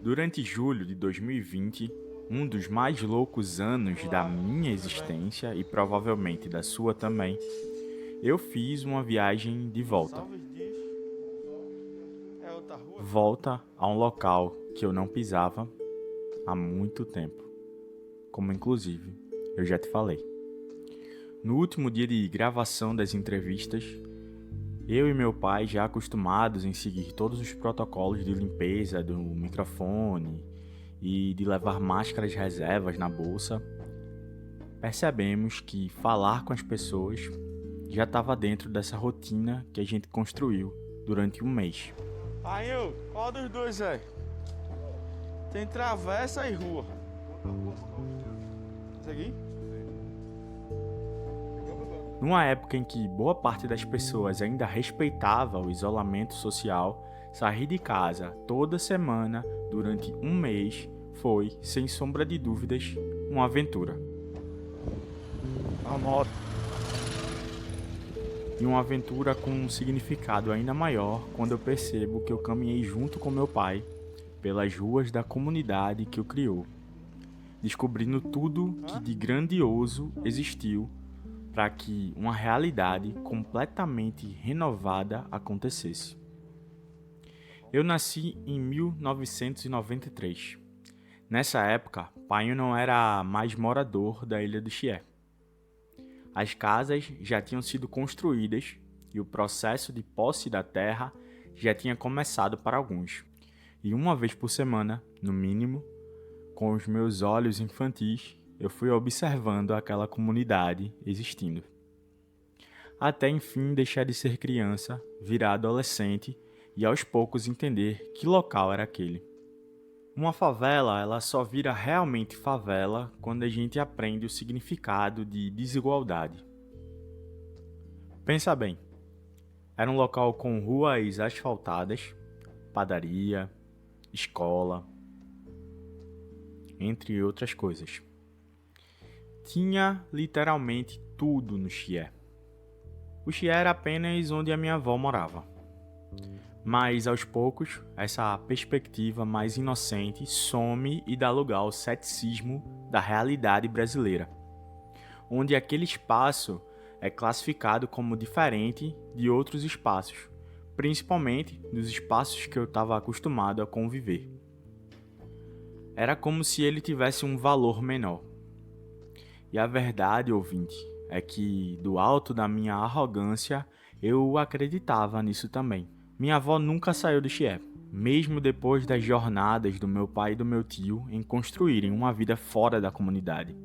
Durante julho de 2020, um dos mais loucos anos da minha existência e provavelmente da sua também, eu fiz uma viagem de volta. Volta a um local que eu não pisava há muito tempo, como inclusive eu já te falei. No último dia de gravação das entrevistas, eu e meu pai, já acostumados em seguir todos os protocolos de limpeza do microfone e de levar máscaras reservas na bolsa, percebemos que falar com as pessoas já estava dentro dessa rotina que a gente construiu durante um mês. Aí qual dos dois é? Tem travessa e rua. Esse aqui? Numa época em que boa parte das pessoas ainda respeitava o isolamento social, sair de casa toda semana durante um mês foi, sem sombra de dúvidas, uma aventura. A moto. E uma aventura com um significado ainda maior quando eu percebo que eu caminhei junto com meu pai pelas ruas da comunidade que o criou, descobrindo tudo que de grandioso existiu para que uma realidade completamente renovada acontecesse. Eu nasci em 1993. Nessa época, pai não era mais morador da ilha do Chié. As casas já tinham sido construídas e o processo de posse da terra já tinha começado para alguns. E uma vez por semana, no mínimo, com os meus olhos infantis, eu fui observando aquela comunidade existindo. Até enfim deixar de ser criança, virar adolescente e aos poucos entender que local era aquele. Uma favela, ela só vira realmente favela quando a gente aprende o significado de desigualdade. Pensa bem, era um local com ruas asfaltadas, padaria, escola, entre outras coisas. Tinha literalmente tudo no Chié. O Chié era apenas onde a minha avó morava. Mas, aos poucos, essa perspectiva mais inocente some e dá lugar ao ceticismo da realidade brasileira, onde aquele espaço é classificado como diferente de outros espaços, principalmente dos espaços que eu estava acostumado a conviver. Era como se ele tivesse um valor menor. E a verdade, ouvinte, é que do alto da minha arrogância eu acreditava nisso também. Minha avó nunca saiu do Chié, mesmo depois das jornadas do meu pai e do meu tio em construírem uma vida fora da comunidade.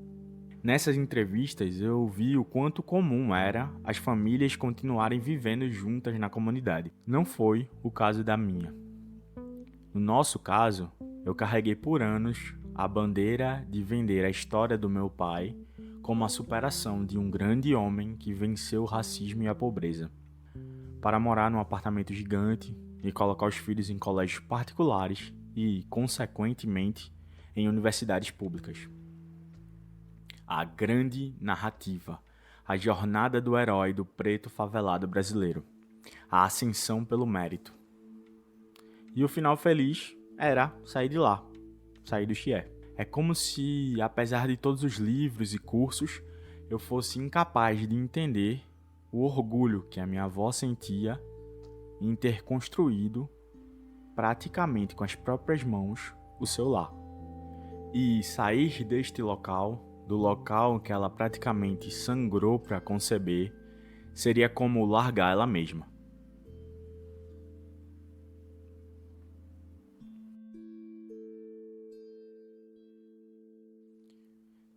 Nessas entrevistas eu vi o quanto comum era as famílias continuarem vivendo juntas na comunidade. Não foi o caso da minha. No nosso caso, eu carreguei por anos a bandeira de vender a história do meu pai como a superação de um grande homem que venceu o racismo e a pobreza, para morar num apartamento gigante e colocar os filhos em colégios particulares e, consequentemente, em universidades públicas. A grande narrativa, a jornada do herói do preto favelado brasileiro, a ascensão pelo mérito. E o final feliz era sair de lá, sair do Chié. É como se, apesar de todos os livros e cursos, eu fosse incapaz de entender o orgulho que a minha avó sentia em ter construído, praticamente com as próprias mãos, o seu lar. E sair deste local, do local que ela praticamente sangrou para conceber, seria como largar ela mesma.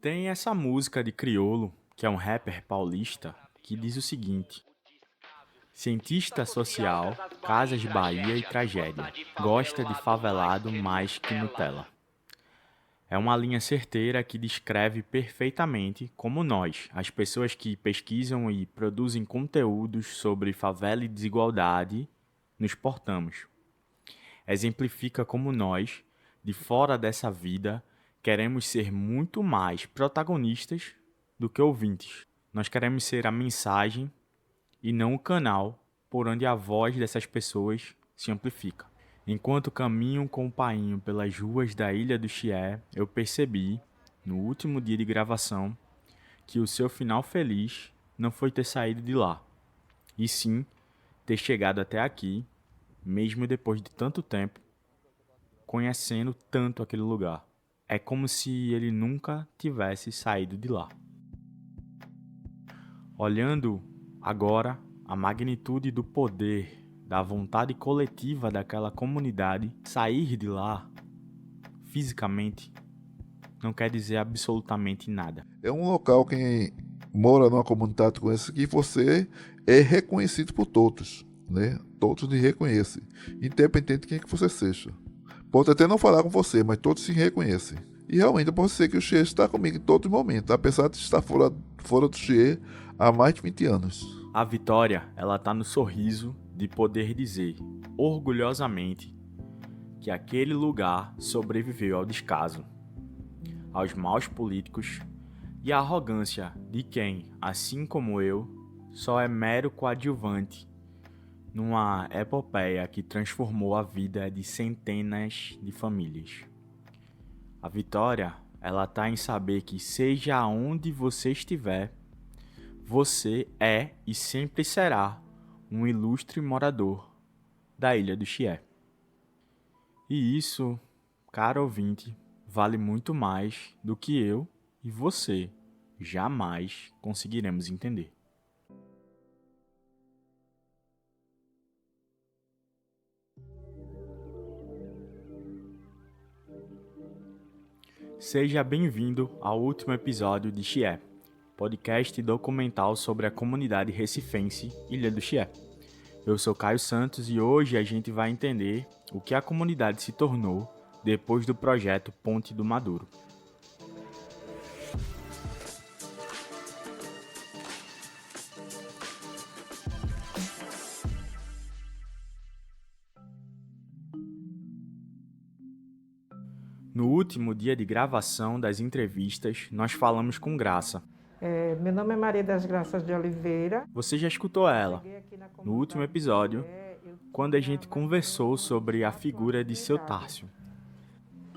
Tem essa música de Criolo, que é um rapper paulista, que diz o seguinte: cientista social, Casas Bahia e tragédia, gosta de favelado mais que Nutella. É uma linha certeira que descreve perfeitamente como nós, as pessoas que pesquisam e produzem conteúdos sobre favela e desigualdade, nos portamos. Exemplifica como nós, de fora dessa vida, queremos ser muito mais protagonistas do que ouvintes. Nós queremos ser a mensagem e não o canal por onde a voz dessas pessoas se amplifica. Enquanto caminho com o painho pelas ruas da ilha do Chié, eu percebi, no último dia de gravação, que o seu final feliz não foi ter saído de lá, e sim ter chegado até aqui, mesmo depois de tanto tempo, conhecendo tanto aquele lugar. É como se ele nunca tivesse saído de lá. Olhando agora a magnitude do poder, da vontade coletiva daquela comunidade, sair de lá, fisicamente, não quer dizer absolutamente nada. É um local, quem mora numa comunidade com essa, que você é reconhecido por todos, né? Todos lhe reconhecem, independente de quem que você seja. Pode até não falar com você, mas todos se reconhecem. E realmente pode ser que o Xie está comigo em todo momento, apesar de estar fora do Xie há mais de 20 anos. A vitória, ela tá no sorriso de poder dizer, orgulhosamente, que aquele lugar sobreviveu ao descaso, aos maus políticos e à arrogância de quem, assim como eu, só é mero coadjuvante numa epopeia que transformou a vida de centenas de famílias. A vitória, ela tá em saber que seja onde você estiver, você é e sempre será um ilustre morador da Ilha do Chié. E isso, caro ouvinte, vale muito mais do que eu e você jamais conseguiremos entender. Seja bem-vindo ao último episódio de Chié, podcast documental sobre a comunidade recifense Ilha do Chié. Eu sou Caio Santos e hoje a gente vai entender o que a comunidade se tornou depois do projeto Ponte do Maduro. No último dia de gravação das entrevistas, nós falamos com Graça. Meu nome é Maria das Graças de Oliveira. Você já escutou ela no último episódio, quando a gente conversou sobre a figura de seu Tárcio.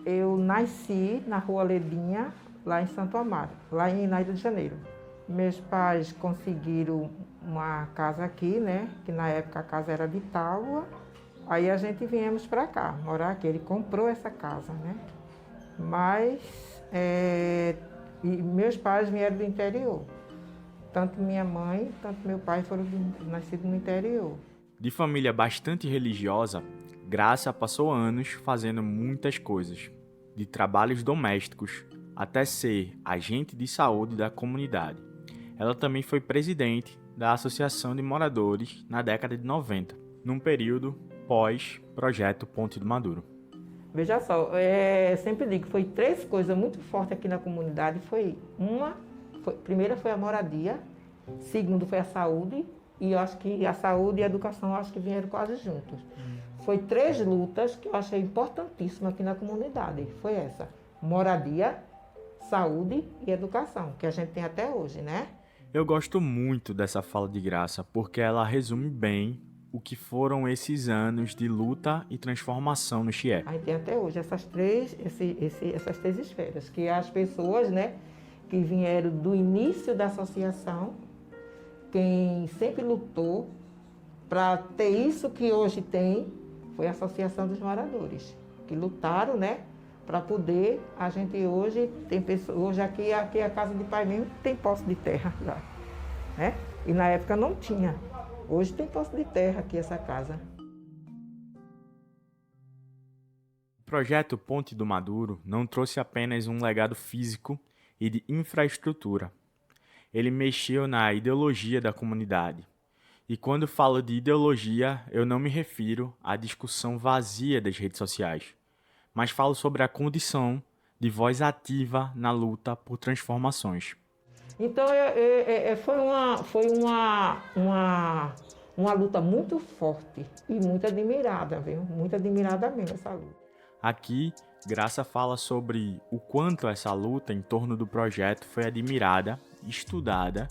Eu nasci na Rua Lebinha, lá em Santo Amaro, lá na Rio de Janeiro. Meus pais conseguiram uma casa aqui, né? Que na época a casa era de tábua. Aí a gente viemos para cá, morar aqui. Ele comprou essa casa, né? Mas e meus pais vieram do interior. Tanto minha mãe, tanto meu pai foram nascidos no interior. De família bastante religiosa, Graça passou anos fazendo muitas coisas, de trabalhos domésticos até ser agente de saúde da comunidade. Ela também foi presidente da Associação de Moradores na década de 90, num período pós-projeto Ponte do Maduro. Veja só, sempre digo que foi 3 coisas muito fortes aqui na comunidade. Primeira foi a moradia, segundo foi a saúde, e eu acho que a saúde e a educação acho que vieram quase juntos. Foi 3 lutas que eu achei importantíssimas aqui na comunidade. Foi essa, moradia, saúde e educação, que a gente tem até hoje, né? Eu gosto muito dessa fala de Graça, porque ela resume bem o que foram esses anos de luta e transformação no Chié. A gente tem até hoje essas 3 esferas, que as pessoas, né, que vieram do início da associação, quem sempre lutou para ter isso que hoje tem, foi a Associação dos Moradores, que lutaram, né, para poder, a gente hoje tem pessoas, hoje aqui a casa de pai mesmo tem posse de terra já, né? E na época não tinha. Hoje tem posse de terra aqui essa casa. O projeto Ponte do Maduro não trouxe apenas um legado físico e de infraestrutura. Ele mexeu na ideologia da comunidade. E quando falo de ideologia, eu não me refiro à discussão vazia das redes sociais, mas falo sobre a condição de voz ativa na luta por transformações. Então foi uma luta muito forte e muito admirada, viu? Muito admirada mesmo essa luta. Aqui, Graça fala sobre o quanto essa luta em torno do projeto foi admirada, estudada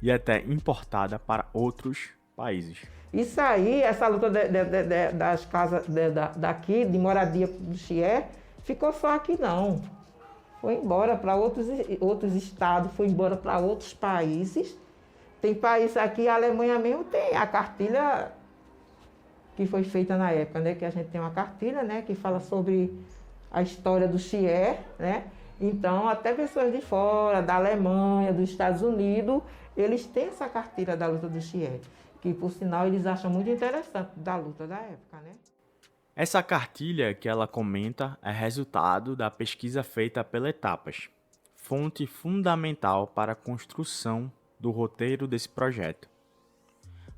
e até importada para outros países. Isso aí, essa luta das casas daqui, de moradia do Chié, ficou só aqui não. Foi embora para outros estados, foi embora para outros países. Tem país aqui, a Alemanha mesmo tem a cartilha que foi feita na época, né? Que a gente tem uma cartilha, né? Que fala sobre a história do Chié, né? Então, até pessoas de fora, da Alemanha, dos Estados Unidos, eles têm essa cartilha da luta do Chié, que, por sinal, eles acham muito interessante da luta da época, né? Essa cartilha que ela comenta é resultado da pesquisa feita pela Etapas, fonte fundamental para a construção do roteiro desse projeto.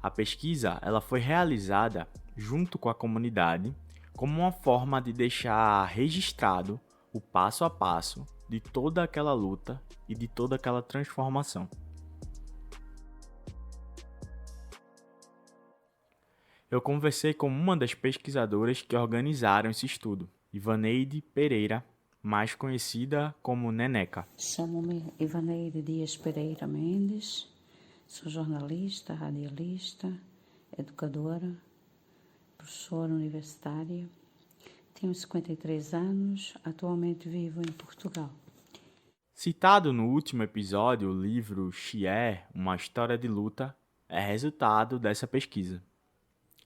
A pesquisa ela foi realizada junto com a comunidade como uma forma de deixar registrado o passo a passo de toda aquela luta e de toda aquela transformação. Eu conversei com uma das pesquisadoras que organizaram esse estudo, Ivaneide Pereira, mais conhecida como Neneca. Chamo-me Ivaneide Dias Pereira Mendes, sou jornalista, radialista, educadora, professora universitária. Tenho 53 anos, atualmente vivo em Portugal. Citado no último episódio, o livro Chié, uma história de luta, é resultado dessa pesquisa.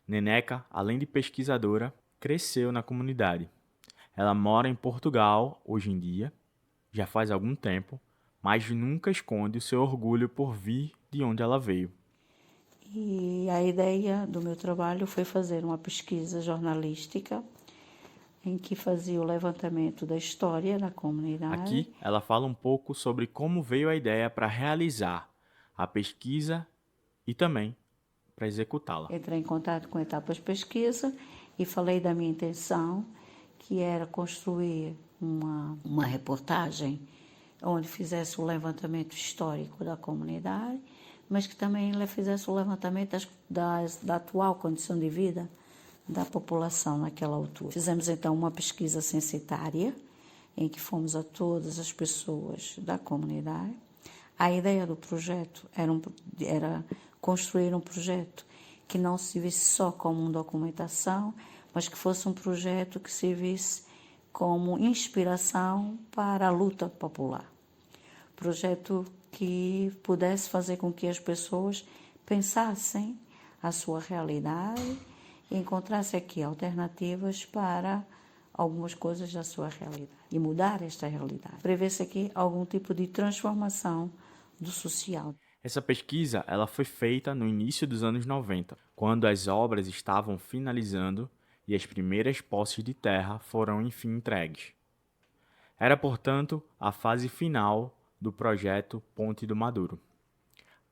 Neneca, além de pesquisadora, cresceu na comunidade. Ela mora em Portugal hoje em dia, já faz algum tempo, mas nunca esconde o seu orgulho por vir de onde ela veio. E a ideia do meu trabalho foi fazer uma pesquisa jornalística em que fazia o levantamento da história da comunidade. Aqui, ela fala um pouco sobre como veio a ideia para realizar a pesquisa e também para executá-la. Entrei em contato com Etapas Pesquisa e falei da minha intenção, que era construir uma reportagem onde fizesse o levantamento histórico da comunidade, mas que também fizesse o levantamento da atual condição de vida da população naquela altura. Fizemos então uma pesquisa censitária, em que fomos a todas as pessoas da comunidade. A ideia do projeto era construir um projeto que não servisse só como uma documentação, mas que fosse um projeto que servisse como inspiração para a luta popular. Projeto que pudesse fazer com que as pessoas pensassem a sua realidade e encontrassem aqui alternativas para algumas coisas da sua realidade e mudar esta realidade. Prevê-se aqui algum tipo de transformação do social. Essa pesquisa ela foi feita no início dos anos 90, quando as obras estavam finalizando e as primeiras posses de terra foram enfim entregues. Era, portanto, a fase final do projeto Ponte do Maduro.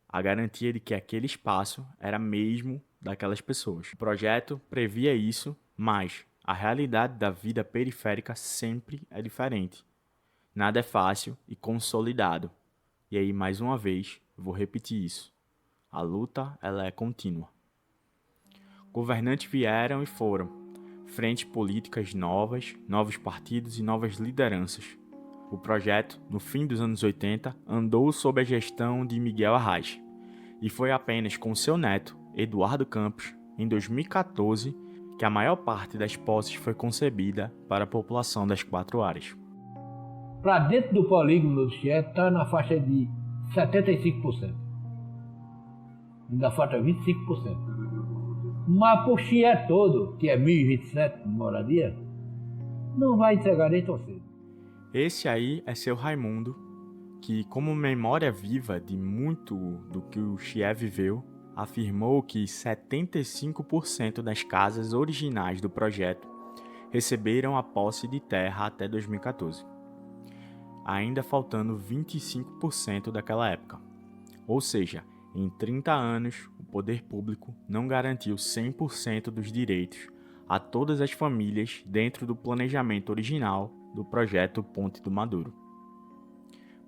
A garantia de que aquele espaço era mesmo daquelas pessoas. O projeto previa isso, mas a realidade da vida periférica sempre é diferente. Nada é fácil e consolidado. E aí, mais uma vez, vou repetir isso. A luta, ela é contínua. Governantes vieram e foram. Frentes políticas novas, novos partidos e novas lideranças. O projeto, no fim dos anos 80, andou sob a gestão de Miguel Arraes. E foi apenas com seu neto, Eduardo Campos, em 2014, que a maior parte das posses foi concebida para a população das 4 áreas. Para dentro do polígono do Chié está na faixa de 75%. Ainda falta 25%. Mas para o Chié todo, que é 1.027 moradia, não vai entregar nem tão cedo. Esse aí é seu Raimundo, que, como memória viva de muito do que o Chié viveu, afirmou que 75% das casas originais do projeto receberam a posse de terra até 2014, ainda faltando 25% daquela época. Ou seja, em 30 anos, o poder público não garantiu 100% dos direitos a todas as famílias dentro do planejamento original do projeto Ponte do Maduro.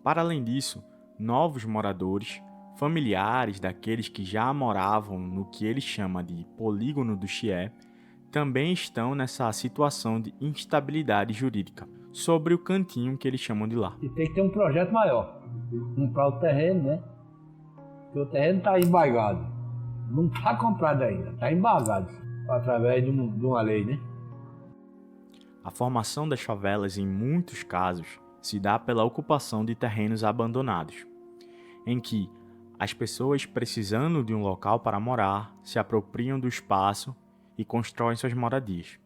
Para além disso, novos moradores, familiares daqueles que já moravam no que ele chama de polígono do Chié, também estão nessa situação de instabilidade jurídica, sobre o cantinho que eles chamam de lá. E tem que ter um projeto maior. Comprar o terreno, né? Porque o terreno está embargado. Não está comprado ainda, está embargado, através de uma lei, né? A formação das favelas, em muitos casos, se dá pela ocupação de terrenos abandonados, em que as pessoas, precisando de um local para morar, se apropriam do espaço e constroem suas moradias.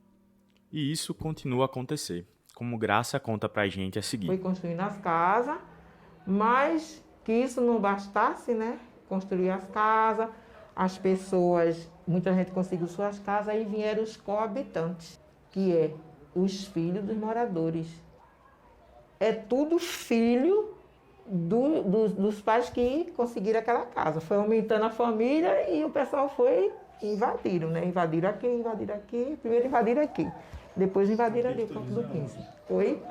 E isso continua a acontecer, como Graça conta pra gente a seguir. Foi construindo as casas, mas que isso não bastasse, né? Construir as casas, as pessoas, muita gente conseguiu suas casas, aí vieram os coabitantes, que é os filhos dos moradores. É tudo filho dos pais que conseguiram aquela casa. Foi aumentando a família e o pessoal foi invadiram, né? Invadiram aqui, primeiro invadiram aqui, depois invadiram ali o campo do 15. Foi?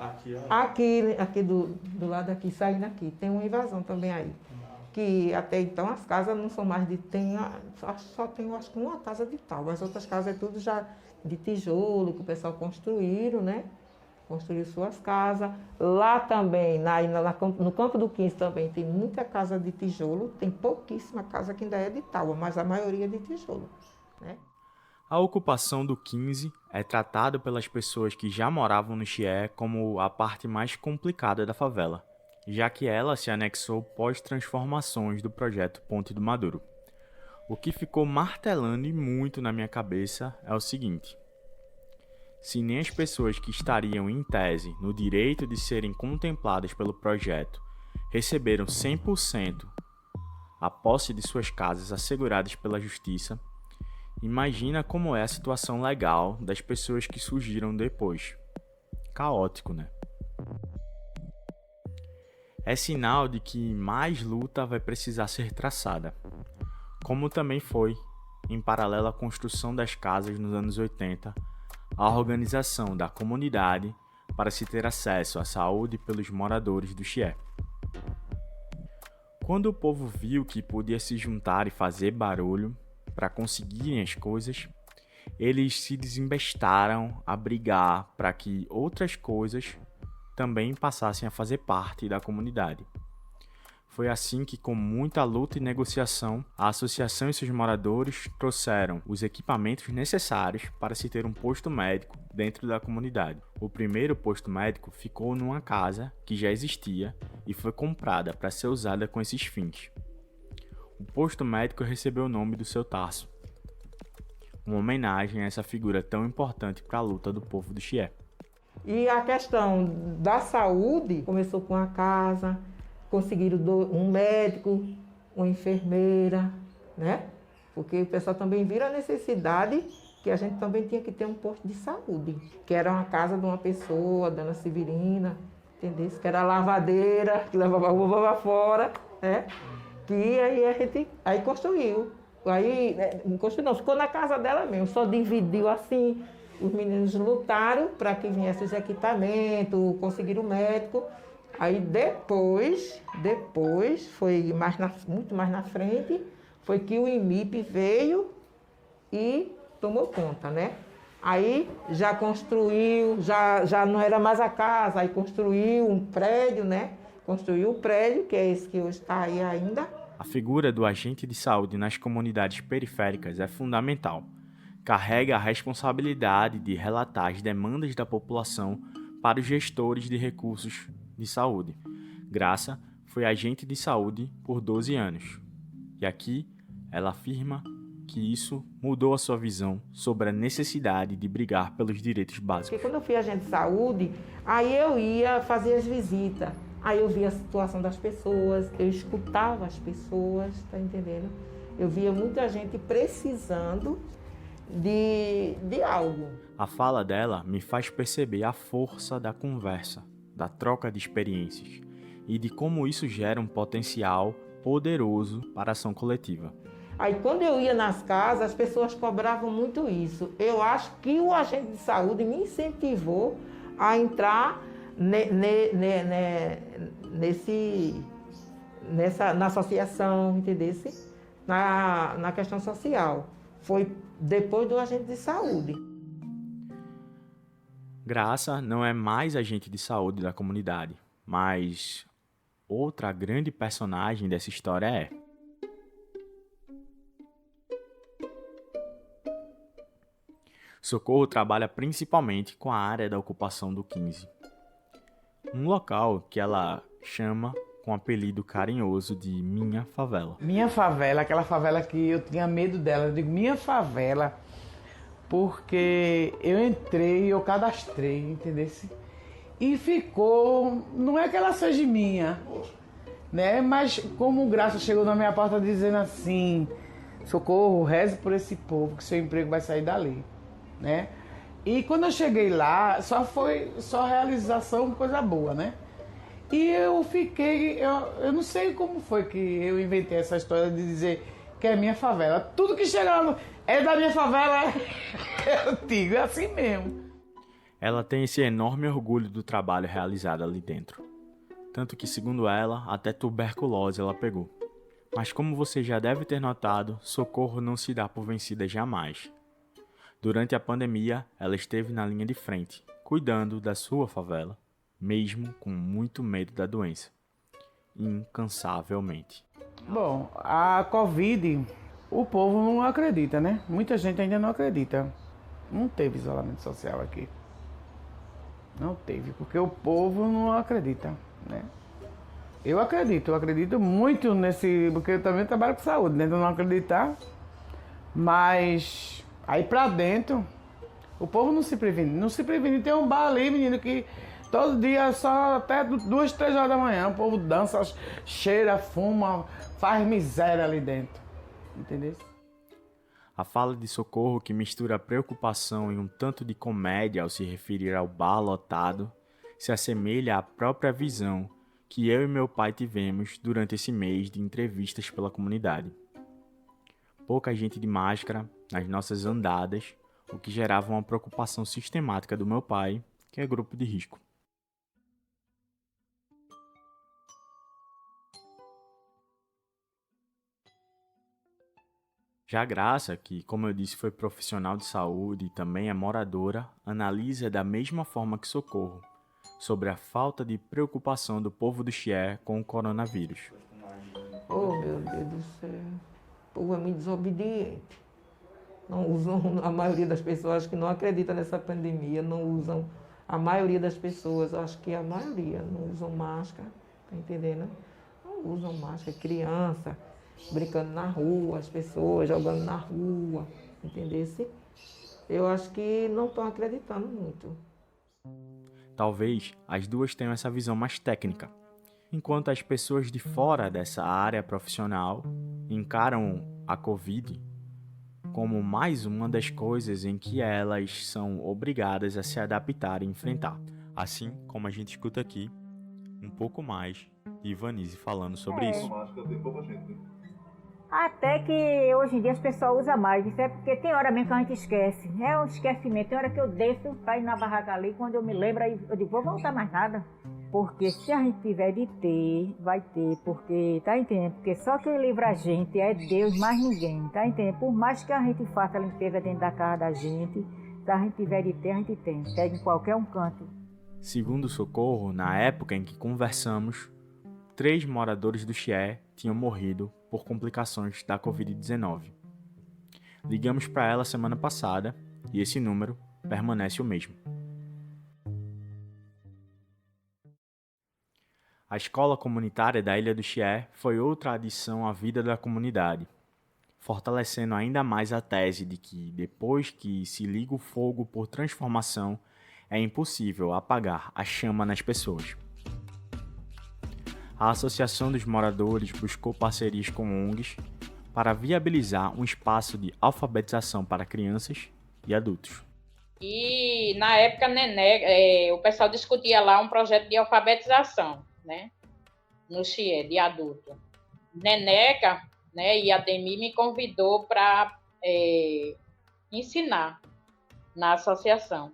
Aqui do lado aqui, saindo aqui, tem uma invasão também aí. Que até então as casas não são mais de... só tem, acho que uma casa de tal, as outras casas é tudo já de tijolo, que o pessoal construíram, né? Construiu suas casas. Lá também, no campo do 15 também, tem muita casa de tijolo, tem pouquíssima casa que ainda é de tábua, mas a maioria é de tijolo, né? A ocupação do 15 é tratada pelas pessoas que já moravam no Chié como a parte mais complicada da favela, já que ela se anexou pós-transformações do projeto Ponte do Maduro. O que ficou martelando e muito na minha cabeça é o seguinte: se nem as pessoas que estariam em tese no direito de serem contempladas pelo projeto receberam 100% a posse de suas casas asseguradas pela justiça, imagina como é a situação legal das pessoas que surgiram depois. Caótico, né? É sinal de que mais luta vai precisar ser traçada, como também foi, em paralelo à construção das casas nos anos 80, a organização da comunidade para se ter acesso à saúde pelos moradores do Chié. Quando o povo viu que podia se juntar e fazer barulho para conseguirem as coisas, eles se desembestaram a brigar para que outras coisas também passassem a fazer parte da comunidade. Foi assim que, com muita luta e negociação, a associação e seus moradores trouxeram os equipamentos necessários para se ter um posto médico dentro da comunidade. O primeiro posto médico ficou numa casa que já existia e foi comprada para ser usada com esses fins. O posto médico recebeu o nome do seu Tarso, uma homenagem a essa figura tão importante para a luta do povo do Chié. E a questão da saúde começou com a casa, conseguiram um médico, uma enfermeira, né? Porque o pessoal também viu a necessidade que a gente também tinha que ter um posto de saúde, que era uma casa de uma pessoa, Dona Severina, entendeu? Que era a lavadeira, que levava a roupa para fora, né? Que aí a gente construiu. Aí, construiu não, ficou na casa dela mesmo, só dividiu assim, os meninos lutaram para que viessem os equipamentos, conseguiram o médico. Aí depois foi muito mais na frente, foi que o IMIP veio e tomou conta, né? Aí já construiu, já não era mais a casa, aí construiu um prédio, né? Construiu o prédio, que é esse que hoje está aí ainda. A figura do agente de saúde nas comunidades periféricas é fundamental. Carrega a responsabilidade de relatar as demandas da população para os gestores de recursos de saúde. Graça foi agente de saúde por 12 anos. E aqui ela afirma que isso mudou a sua visão sobre a necessidade de brigar pelos direitos básicos. Porque quando eu fui agente de saúde, aí eu ia fazer as visitas. Aí eu via a situação das pessoas, eu escutava as pessoas, tá entendendo? Eu via muita gente precisando de algo. A fala dela me faz perceber a força da conversa, da troca de experiências e de como isso gera um potencial poderoso para a ação coletiva. Aí quando eu ia nas casas, as pessoas cobravam muito isso. Eu acho que o agente de saúde me incentivou a entrar na associação, entendeu? Na questão social. Foi depois do agente de saúde. Graça não é mais agente de saúde da comunidade, mas outra grande personagem dessa história é. Socorro trabalha principalmente com a área da ocupação do 15, um local que ela chama com o apelido carinhoso de Minha Favela. Minha favela, aquela favela que eu tinha medo dela, eu digo minha favela, porque eu entrei, eu cadastrei, entendeu? E ficou, não é que ela seja minha, né? Mas como o Graça chegou na minha porta dizendo assim, Socorro, reze por esse povo que seu emprego vai sair dali, né? E quando eu cheguei lá, só realização, coisa boa, né? E eu fiquei, eu não sei como foi que eu inventei essa história de dizer que é minha favela. Tudo que chega lá é da minha favela, eu digo, é assim mesmo. Ela tem esse enorme orgulho do trabalho realizado ali dentro. Tanto que, segundo ela, até tuberculose ela pegou. Mas como você já deve ter notado, Socorro não se dá por vencida jamais. Durante a pandemia, ela esteve na linha de frente, cuidando da sua favela, mesmo com muito medo da doença, incansavelmente. Bom, a Covid, o povo não acredita, né? Muita gente ainda não acredita. Não teve isolamento social aqui. Não teve, porque o povo não acredita, né? Eu acredito muito nesse, porque eu também trabalho com saúde, né? Eu não acreditar, mas aí pra dentro, o povo não se previne. Tem um bar ali, menino, que todo dia, só até 2, 3 horas da manhã, o povo dança, cheira, fuma, faz miséria ali dentro, entendeu? A fala de Socorro, que mistura preocupação e um tanto de comédia ao se referir ao bar lotado, se assemelha à própria visão que eu e meu pai tivemos durante esse mês de entrevistas pela comunidade. Pouca gente de máscara nas nossas andadas, o que gerava uma preocupação sistemática do meu pai, que é grupo de risco. Já a Graça, que, como eu disse, foi profissional de saúde e também é moradora, analisa da mesma forma que Socorro sobre a falta de preocupação do povo do Chié com o coronavírus. Oh, meu Deus do céu. O povo é muito desobediente. Não usam, a maioria das pessoas que não acreditam nessa pandemia, não usam, a maioria das pessoas, acho que a maioria não usam máscara, tá entendendo? Não usam máscara, criança, brincando na rua, as pessoas jogando na rua, entendesse? Eu acho que não estão acreditando muito. Talvez as duas tenham essa visão mais técnica, enquanto as pessoas de fora dessa área profissional encaram a Covid como mais uma das coisas em que elas são obrigadas a se adaptar e enfrentar. Assim como a gente escuta aqui um pouco mais de Ivanise falando sobre isso. Até que hoje em dia as pessoas usam mais, isso é porque tem hora mesmo que a gente esquece. É um esquecimento, tem hora que eu desço pra ir na barraca ali, quando eu me lembro, aí eu digo, vou voltar mais nada. Porque se a gente tiver de ter, vai ter, porque, tá entendendo? Porque só quem livra a gente é Deus, mais ninguém, tá entendendo? Por mais que a gente faça a limpeza dentro da casa da gente, se a gente tiver de ter, a gente tem, pega em qualquer um canto. Segundo Socorro, na época em que conversamos, 3 moradores do Chié tinham morrido por complicações da Covid-19. Ligamos para ela semana passada e esse número permanece o mesmo. A escola comunitária da Ilha do Chié foi outra adição à vida da comunidade, fortalecendo ainda mais a tese de que, depois que se liga o fogo por transformação, é impossível apagar a chama nas pessoas. A Associação dos Moradores buscou parcerias com ONGs para viabilizar um espaço de alfabetização para crianças e adultos. E na época, o pessoal discutia lá um projeto de alfabetização, né, no Chié, de adulto. Neneca, né, e a Demi me convidou para ensinar na associação.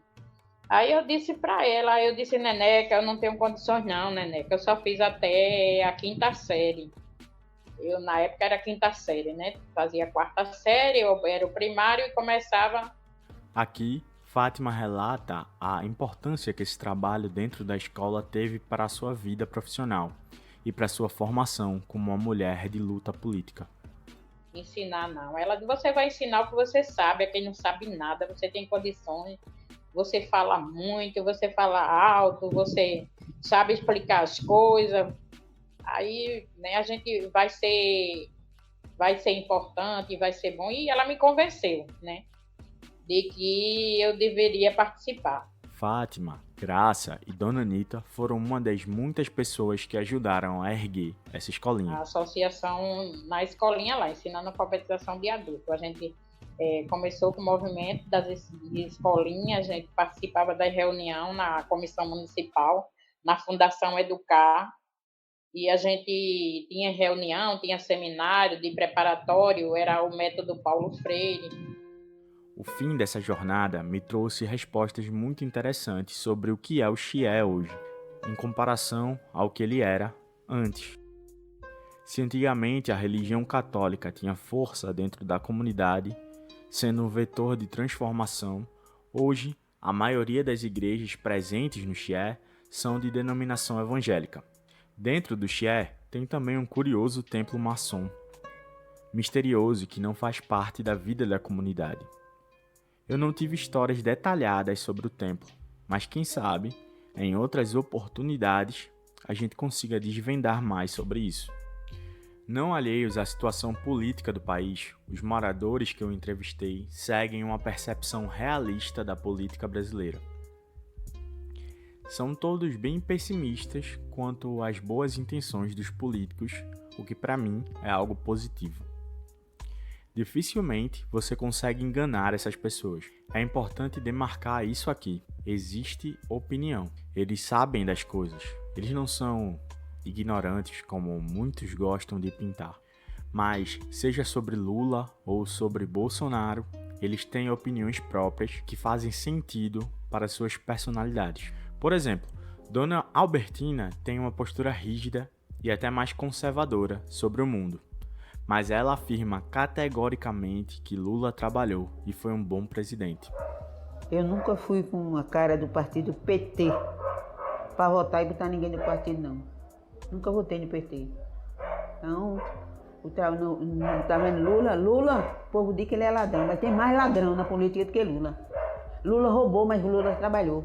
Aí eu disse para ela, Neneca, eu não tenho condições não, Neneca, eu só fiz até a 5ª série. Eu, na época, era a 5ª série, né? Fazia a 4ª série, eu era o primário e começava... Aqui, Fátima relata a importância que esse trabalho dentro da escola teve para a sua vida profissional e para sua formação como uma mulher de luta política. ensinar, não. Ela disse, você vai ensinar o que você sabe, a quem não sabe nada, você tem condições, você fala muito, você fala alto, você sabe explicar as coisas, aí, né, a gente vai ser importante, vai ser bom, e ela me convenceu, né, de que eu deveria participar. Fátima, Graça e Dona Anita foram uma das muitas pessoas que ajudaram a erguer essa escolinha. A associação na escolinha lá, ensinando alfabetização de adulto. A gente começou com o movimento das escolinhas, a gente participava da reunião na comissão municipal, na Fundação Educar, e a gente tinha reunião, tinha seminário de preparatório, era o método Paulo Freire. O fim dessa jornada me trouxe respostas muito interessantes sobre o que é o Chié hoje, em comparação ao que ele era antes. Se antigamente a religião católica tinha força dentro da comunidade, sendo um vetor de transformação, hoje a maioria das igrejas presentes no Chié são de denominação evangélica. Dentro do Chié tem também um curioso templo maçom, misterioso que não faz parte da vida da comunidade. Eu não tive histórias detalhadas sobre o templo, mas quem sabe, em outras oportunidades, a gente consiga desvendar mais sobre isso. Não alheios à situação política do país, os moradores que eu entrevistei seguem uma percepção realista da política brasileira. São todos bem pessimistas quanto às boas intenções dos políticos, o que para mim é algo positivo. Dificilmente você consegue enganar essas pessoas. É importante demarcar isso aqui. Existe opinião. Eles sabem das coisas. Eles não são ignorantes como muitos gostam de pintar. Mas, seja sobre Lula ou sobre Bolsonaro, eles têm opiniões próprias que fazem sentido para suas personalidades. Por exemplo, Dona Albertina tem uma postura rígida e até mais conservadora sobre o mundo. Mas ela afirma categoricamente que Lula trabalhou e foi um bom presidente. Eu nunca fui com a cara do partido PT para votar e botar ninguém do partido, não. Nunca votei no PT. Então, tá vendo Lula, o povo diz que ele é ladrão, mas tem mais ladrão na política do que Lula. Lula roubou, mas Lula trabalhou.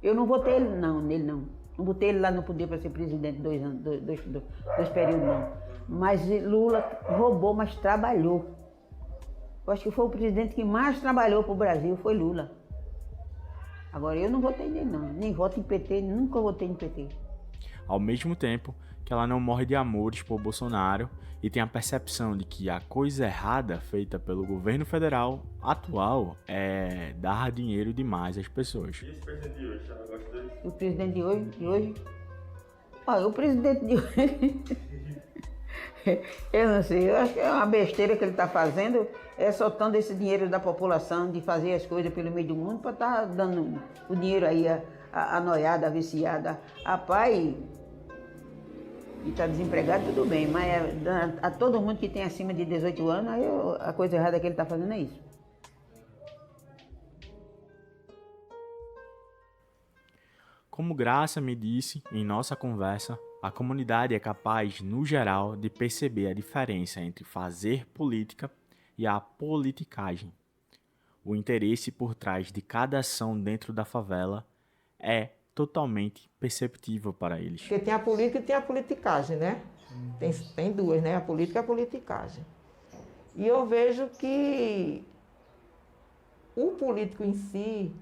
Eu não votei nele não. Não botei ele lá no poder para ser presidente dois períodos, não. Mas Lula roubou, mas trabalhou. Eu acho que foi o presidente que mais trabalhou para o Brasil, foi Lula. Agora, eu não votei nele, não. Nem voto em PT, nunca votei em PT. Ao mesmo tempo que ela não morre de amores por Bolsonaro e tem a percepção de que a coisa errada feita pelo governo federal atual é dar dinheiro demais às pessoas. E esse presidente de hoje, ela gosta dele? O presidente de hoje? Olha, o presidente de hoje... Eu não sei, eu acho que é uma besteira que ele está fazendo, é soltando esse dinheiro da população de fazer as coisas pelo meio do mundo para estar dando o dinheiro aí a noiada, a viciada. Rapaz, e está desempregado, tudo bem, mas a todo mundo que tem acima de 18 anos, aí a coisa errada que ele está fazendo é isso. Como Graça me disse em nossa conversa, a comunidade é capaz, no geral, de perceber a diferença entre fazer política e a politicagem. O interesse por trás de cada ação dentro da favela é totalmente perceptível para eles. Porque tem a política e tem a politicagem, né? Tem duas, né? A política e a politicagem. E eu vejo que o político em si,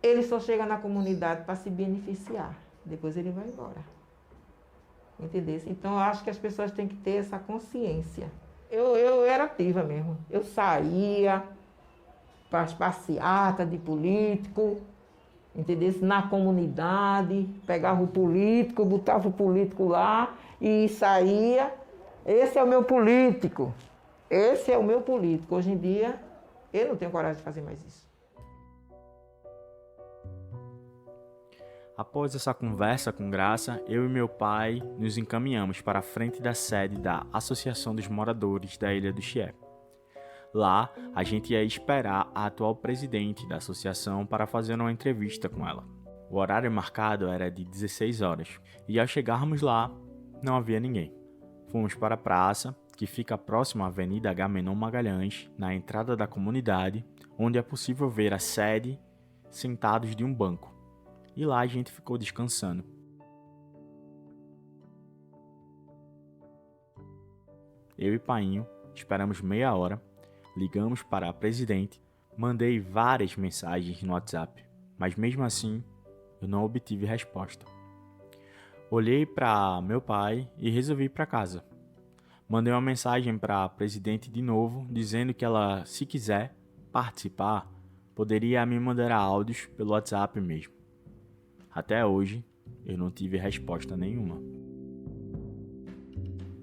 ele só chega na comunidade para se beneficiar. Depois ele vai embora. Entendeu? Então eu acho que as pessoas têm que ter essa consciência. Eu era ativa mesmo. Eu saía para as passeatas de político, entendeu? Na comunidade, pegava o político, botava o político lá e saía. Esse é o meu político. Esse é o meu político. Hoje em dia, eu não tenho coragem de fazer mais isso. Após essa conversa com Graça, eu e meu pai nos encaminhamos para a frente da sede da Associação dos Moradores da Ilha do Chié. Lá, a gente ia esperar a atual presidente da associação para fazer uma entrevista com ela. O horário marcado era de 16 horas, e ao chegarmos lá, não havia ninguém. Fomos para a praça que fica próximo à Avenida Agamenon Magalhães, na entrada da comunidade, onde é possível ver a sede sentados de um banco. E lá a gente ficou descansando. Eu e Painho esperamos meia hora, ligamos para a presidente, mandei várias mensagens no WhatsApp, mas mesmo assim eu não obtive resposta. Olhei para meu pai e resolvi ir para casa. Mandei uma mensagem para a presidente de novo, dizendo que ela, se quiser participar, poderia me mandar áudios pelo WhatsApp mesmo. Até hoje, eu não tive resposta nenhuma.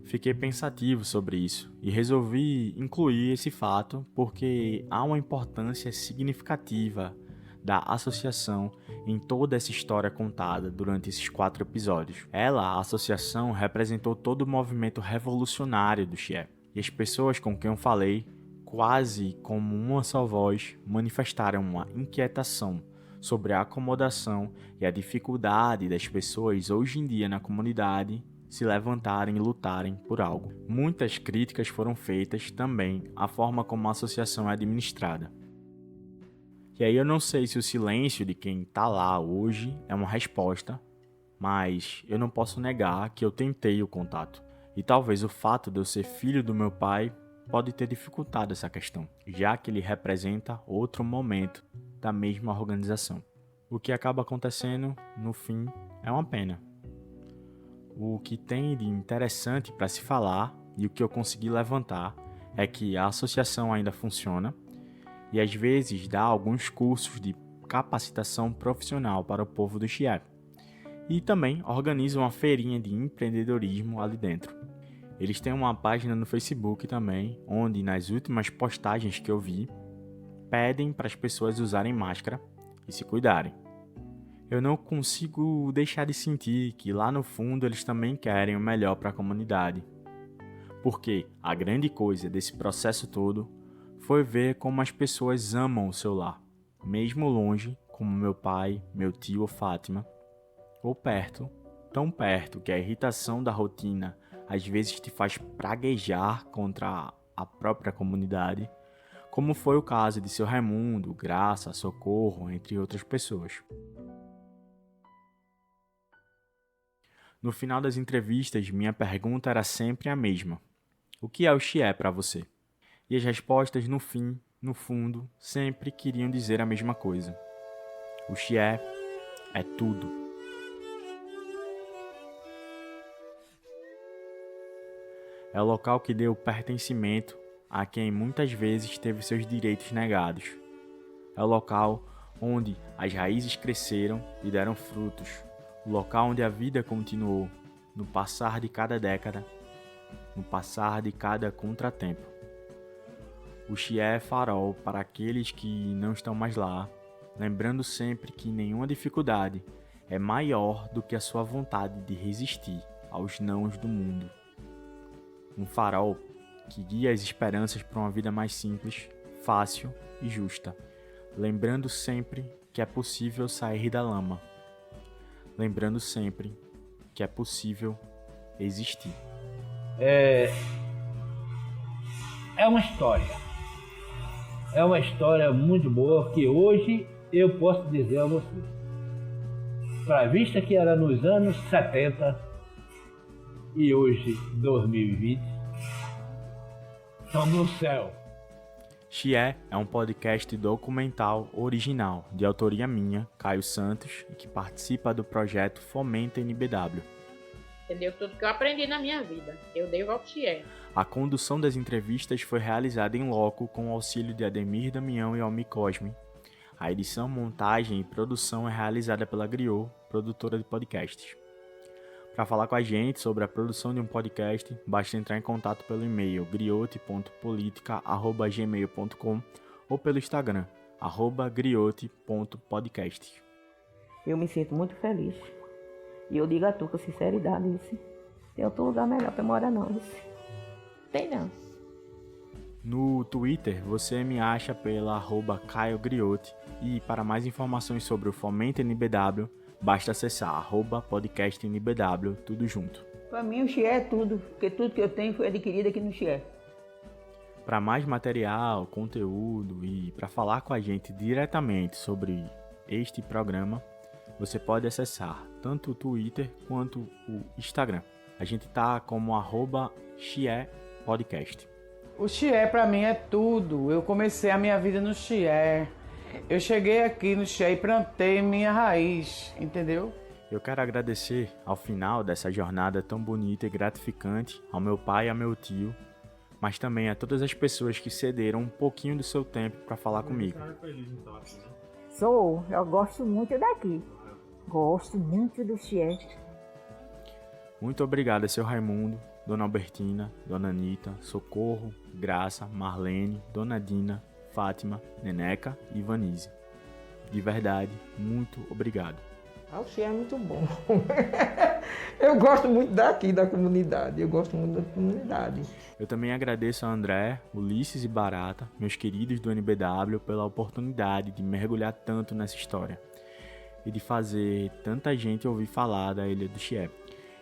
Fiquei pensativo sobre isso e resolvi incluir esse fato porque há uma importância significativa da associação em toda essa história contada durante esses 4 episódios. A associação, representou todo o movimento revolucionário do Xie. E as pessoas com quem eu falei, quase como uma só voz, manifestaram uma inquietação sobre a acomodação e a dificuldade das pessoas hoje em dia na comunidade se levantarem e lutarem por algo. Muitas críticas foram feitas também à forma como a associação é administrada. E aí eu não sei se o silêncio de quem tá lá hoje é uma resposta, mas eu não posso negar que eu tentei o contato. E talvez o fato de eu ser filho do meu pai pode ter dificultado essa questão, já que ele representa outro momento da mesma organização. O que acaba acontecendo, no fim, é uma pena. O que tem de interessante para se falar e o que eu consegui levantar é que a associação ainda funciona e às vezes dá alguns cursos de capacitação profissional para o povo do Xie. E também organiza uma feirinha de empreendedorismo ali dentro. Eles têm uma página no Facebook também, onde nas últimas postagens que eu vi, pedem para as pessoas usarem máscara e se cuidarem. Eu não consigo deixar de sentir que lá no fundo eles também querem o melhor para a comunidade. Porque a grande coisa desse processo todo foi ver como as pessoas amam o seu lar, mesmo longe, como meu pai, meu tio ou Fátima, ou perto, tão perto que a irritação da rotina às vezes te faz praguejar contra a própria comunidade, como foi o caso de seu Raimundo, Graça, Socorro, entre outras pessoas. No final das entrevistas, minha pergunta era sempre a mesma. O que é o Xie para você? E as respostas, no fim, no fundo, sempre queriam dizer a mesma coisa. O Xie é tudo. É o local que deu pertencimento a quem muitas vezes teve seus direitos negados. É o local onde as raízes cresceram e deram frutos. O local onde a vida continuou, no passar de cada década, no passar de cada contratempo. O Xie é farol para aqueles que não estão mais lá, lembrando sempre que nenhuma dificuldade é maior do que a sua vontade de resistir aos nãos do mundo. Um farol que guia as esperanças para uma vida mais simples, fácil e justa, lembrando sempre que é possível sair da lama, lembrando sempre que é possível existir. É uma história. É uma história muito boa que hoje eu posso dizer a você. Para vista que era nos anos 70 e hoje 2020, estamos no céu. Xie é um podcast documental original de autoria minha, Caio Santos, e que participa do projeto Fomenta NBW. Entendeu? Tudo que eu aprendi na minha vida, eu devo ao Xie. A condução das entrevistas foi realizada em loco com o auxílio de Ademir Damião e Almi Cosme. A edição, montagem e produção é realizada pela Griot, produtora de podcasts. Para falar com a gente sobre a produção de um podcast, basta entrar em contato pelo e-mail griote.politica@gmail.com ou pelo Instagram, @griote.podcast. Eu me sinto muito feliz. E eu digo a tu com sinceridade, isso. Tem outro lugar melhor pra morar não, isso. Tem não. No Twitter, você me acha pela @CaioGriote e para mais informações sobre o Fomenta NBW, basta acessar @podcastNBW, tudo junto. Para mim o Chié é tudo, porque tudo que eu tenho foi adquirido aqui no Chié. Para mais material, conteúdo e para falar com a gente diretamente sobre este programa, você pode acessar tanto o Twitter quanto o Instagram. A gente tá como @chiepodcast. O Chié para mim é tudo. Eu comecei a minha vida no Chié. Eu cheguei aqui no Chié e plantei minha raiz, entendeu? Eu quero agradecer ao final dessa jornada tão bonita e gratificante ao meu pai e ao meu tio, mas também a todas as pessoas que cederam um pouquinho do seu tempo para falar comigo. Eu gosto muito daqui. Gosto muito do Chié. Muito obrigado, seu Raimundo, Dona Albertina, Dona Anitta, Socorro, Graça, Marlene, Dona Dina, Fátima, Neneca e Vanise. De verdade, muito obrigado. O Chié é muito bom. Eu gosto muito daqui, da comunidade. Eu gosto muito da comunidade. Eu também agradeço a André, Ulisses e Barata, meus queridos do NBW, pela oportunidade de mergulhar tanto nessa história e de fazer tanta gente ouvir falar da Ilha do Chié.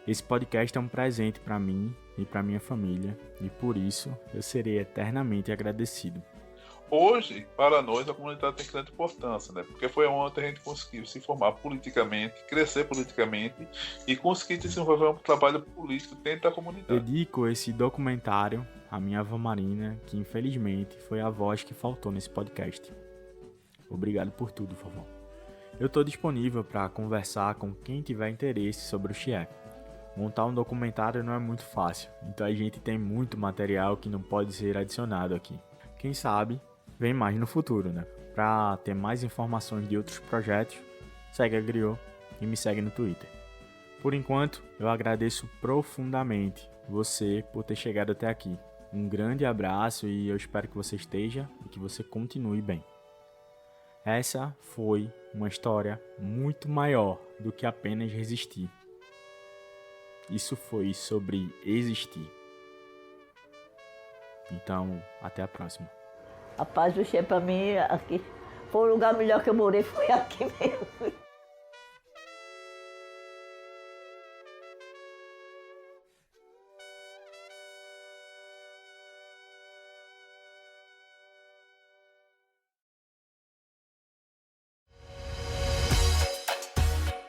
Esse podcast é um presente para mim e para minha família e por isso eu serei eternamente agradecido. Hoje, para nós, a comunidade tem grande importância, né? Porque foi onde a gente conseguiu se formar politicamente, crescer politicamente e conseguir desenvolver um trabalho político dentro da comunidade. Dedico esse documentário à minha avó Marina, que infelizmente foi a voz que faltou nesse podcast. Obrigado por tudo, vovó. Eu estou disponível para conversar com quem tiver interesse sobre o Chié. Montar um documentário não é muito fácil, então a gente tem muito material que não pode ser adicionado aqui. Quem sabe, vem mais no futuro, né? Para ter mais informações de outros projetos, segue a Griot e me segue no Twitter. Por enquanto, eu agradeço profundamente você por ter chegado até aqui. Um grande abraço e eu espero que você esteja e que você continue bem. Essa foi uma história muito maior do que apenas resistir. Isso foi sobre existir. Então, até a próxima. Rapaz, o Chié pra mim, aqui, foi o lugar melhor que eu morei, foi aqui mesmo.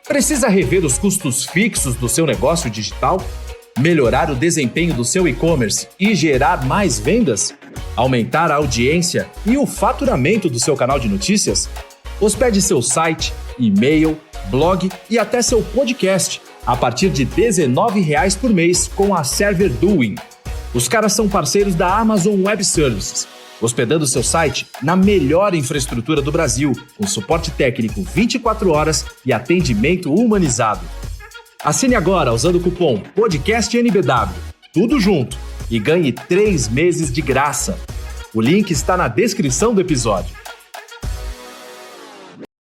Precisa rever os custos fixos do seu negócio digital? Melhorar o desempenho do seu e-commerce e gerar mais vendas? Aumentar a audiência e o faturamento do seu canal de notícias? Hospede seu site, e-mail, blog e até seu podcast a partir de R$19 por mês com a Server Doing. Os caras são parceiros da Amazon Web Services, hospedando seu site na melhor infraestrutura do Brasil, com suporte técnico 24 horas e atendimento humanizado. Assine agora usando o cupom PODCASTNBW, tudo junto, e ganhe 3 meses de graça. O link está na descrição do episódio.